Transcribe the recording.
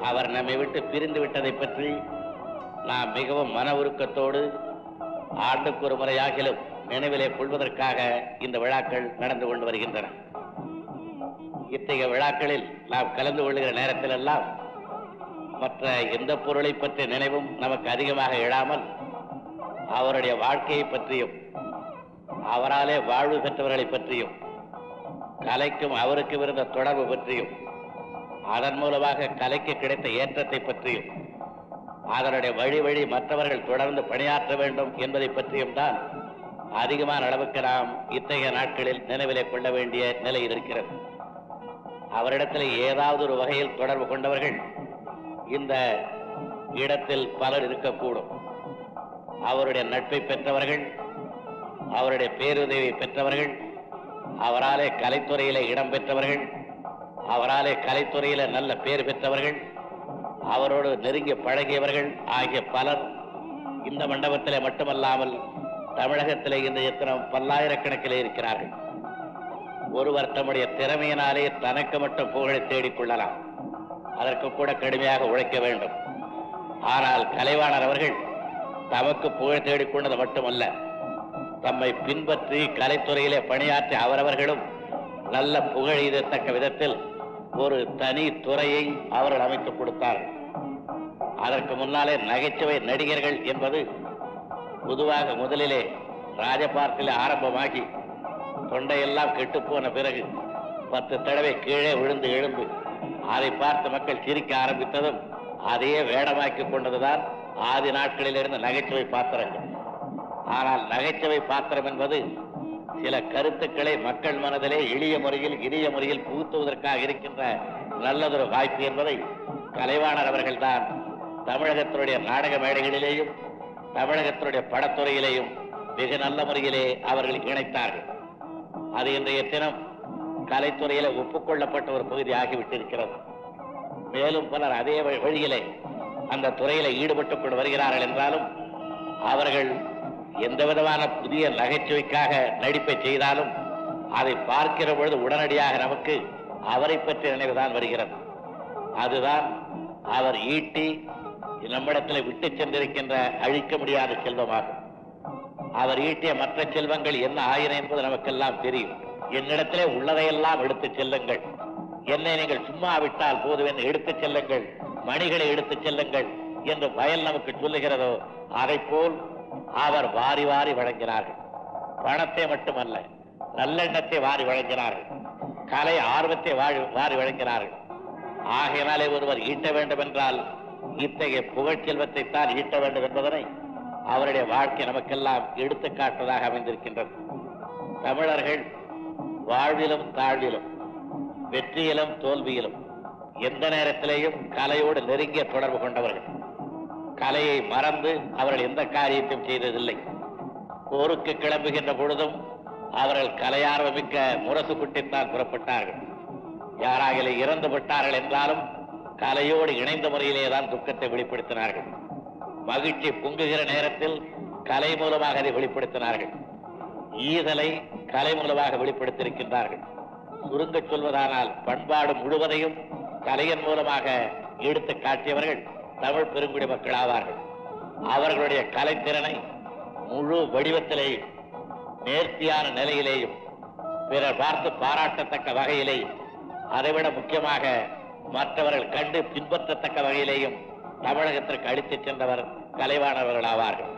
அவர் நம்மை விட்டு பிரிந்து விட்டதை பற்றி நாம் மிகவும் மன உருக்கத்தோடு ஆண்டுக்கு ஒரு முறையாகிலும் நினைவிலே கொள்வதற்காக இந்த விழாக்கள் நடந்து கொண்டு வருகின்றன. இத்தகைய விழாக்களில் நாம் கலந்து கொள்கிற நேரத்திலெல்லாம் மற்ற எந்த பொருளை பற்றிய நினைவும் நமக்கு அதிகமாக எழாமல் அவருடைய வாழ்க்கையை பற்றியும் அவராலே வாழ்வு பெற்றவர்களை பற்றியும் கலைக்கும் அவருக்கும் இருந்த தொடர்பு பற்றியும் அதன் மூலமாக கலைக்கு கிடைத்த ஏற்றத்தை பற்றியும் அதனுடைய வழி வழி மற்றவர்கள் தொடர்ந்து பணியாற்ற வேண்டும் என்பதை பற்றியும் தான் அதிகமான அளவுக்கு நாம் இத்தகைய நாட்களில் நினைவிலே கொள்ள வேண்டிய நிலையில் இருக்கிறது. அவரிடத்தில் ஏதாவது ஒரு வகையில் தொடர்பு கொண்டவர்கள் இந்த இடத்தில் பலர் இருக்கக்கூடும். அவருடைய நட்பை பெற்றவர்கள், அவருடைய பேருதவியை பெற்றவர்கள், அவராலே கலைத்துறையிலே இடம் பெற்றவர்கள், அவராலே கலைத்துறையில நல்ல பேர் பெற்றவர்கள், அவரோடு நெருங்கி பழகியவர்கள் ஆகிய பலர் இந்த மண்டபத்திலே மட்டுமல்லாமல் தமிழகத்திலே இந்த எத்தனம் பல்லாயிரக்கணக்கிலே இருக்கிறார்கள். ஒருவர் தம்முடைய திறமையினாலே தனக்கு மட்டும் புகழை தேடிக்கொள்ளலாம், அதற்கு கூட கடுமையாக உழைக்க வேண்டும். ஆனால் கலைவாணர் அவர்கள் தமக்கு புகழ் தேடிக்கொண்டது மட்டுமல்ல, தம்மை பின்பற்றி கலைத்துறையிலே பணியாற்றி அவரவர்களும் நல்ல புகழ் எய்தத்தக்க விதத்தில் ஒரு தனி துறையை அவர்கள் அமைத்துக் கொடுத்தார்கள். அதற்கு முன்னாலே நகைச்சுவை நடிகர்கள் என்பது பொதுவாக முதலிலே ராஜபார்க்கிலே ஆரம்பமாகி தொண்டையெல்லாம் கெட்டுப்போன பிறகு 10 தடவை கீழே விழுந்து எழுந்து அதை பார்த்து மக்கள் சிரிக்க ஆரம்பித்ததும் அதையே வேடமாக்கி கொண்டதுதான் ஆதி நாட்களில் இருந்த நகைச்சுவை பாத்திரங்கள். ஆனால் நகைச்சுவை பாத்திரம் என்பது சில கருத்துக்களை மக்கள் மனதிலே எளிய முறையில் இனிய முறையில் புகுத்துவதற்காக இருக்கின்ற நல்லதொரு வாய்ப்பு என்பதை கலைவாணர் அவர்கள்தான் தமிழகத்தினுடைய நாடக மேடைகளிலேயும் தமிழகத்தினுடைய படத்துறையிலேயும் மிக நல்ல முறையிலே அவர்கள் இணைத்தார்கள். அது இன்றைய தினம் கலைத்துறையில ஒப்புக்கொள்ளப்பட்ட ஒரு பகுதி ஆகிவிட்டிருக்கிறது. மேலும் பலர் அதே வழியிலே அந்த துறையில ஈடுபட்டுக் கொண்டு வருகிறார்கள் என்றாலும் அவர்கள் எந்த விதமான புதிய நகைச்சுவைக்காக நடிப்பை செய்தாலும் அதை பார்க்கிற பொழுது உடனடியாக நமக்கு அவரை பற்றிய நினைவுதான் வருகிறது. அதுதான் அவர் ஈட்டி நம்மிடத்தில் விட்டு சென்றிருக்கின்ற அழிக்க முடியாத செல்வமாகும். அவர் ஈட்டிய மற்ற செல்வங்கள் என்ன ஆயின என்பது நமக்கெல்லாம் தெரியும். என்னிடத்திலே உள்ளதையெல்லாம் எடுத்துச் செல்லுங்கள், என்னை நீங்கள் சும்மா விட்டால் போதும், எடுத்துச் செல்லுங்கள், மணிகளை எடுத்துச் செல்லுங்கள் என்று வயல் நமக்கு சொல்லுகிறதோ அதை போல் அவர் வாரி வாரி வழங்கினார்கள். பணத்தை மட்டுமல்ல, நல்லெண்ணத்தை வாரி வழங்கினார்கள், கலை ஆர்வத்தை வாரி வழங்கினார்கள். ஆகையினாலே ஒருவர் ஈட்ட வேண்டும் என்றால் இத்தகைய புகழ் செல்வத்தை தான் ஈட்ட வேண்டும் என்பதனை அவருடைய வாழ்க்கை நமக்கெல்லாம் எடுத்துக்காட்டுவதாக அமைந்திருக்கின்றது. தமிழர்கள் வாழ்விலும் தாழ்விலும் வெற்றியிலும் தோல்வியிலும் எந்த நேரத்திலேயும் கலையோடு நெருங்கிய தொடர்பு கொண்டவர்கள். கலையை மறந்து அவர்கள் எந்த காரியத்தையும் செய்ததில்லை. போருக்கு கிளம்புகின்ற பொழுதும் அவர்கள் கலையார்வமிக்க முரசு குட்டித்தான் புறப்பட்டார்கள். யாராக இறந்து விட்டார்கள் என்றாலும் கலையோடு இணைந்த முறையிலேதான் துக்கத்தை வெளிப்படுத்தினார்கள். மகிழ்ச்சி பொங்குகிற நேரத்தில் கலை மூலமாக அதை வெளிப்படுத்தினார்கள். ஈதலை கலை மூலமாக வெளிப்படுத்தியிருக்கின்றார்கள். சுருங்க சொல்வதானால் பண்பாடு முழுவதையும் கலையின் மூலமாக எடுத்து காட்டியவர்கள் தமிழ் பெருங்குடி மக்கள் ஆவார்கள். அவர்களுடைய கலைத்திறனை முழு வடிவத்திலேயும் நேர்த்தியான நிலையிலேயும் பிறர் பார்த்து பாராட்டத்தக்க வகையிலேயும் அதைவிட முக்கியமாக மற்றவர்கள் கண்டு பின்பற்றத்தக்க வகையிலேயும் தமிழகத்திற்கு அளித்துச் சென்றவர் கலைவாணர்கள் ஆவார்கள்.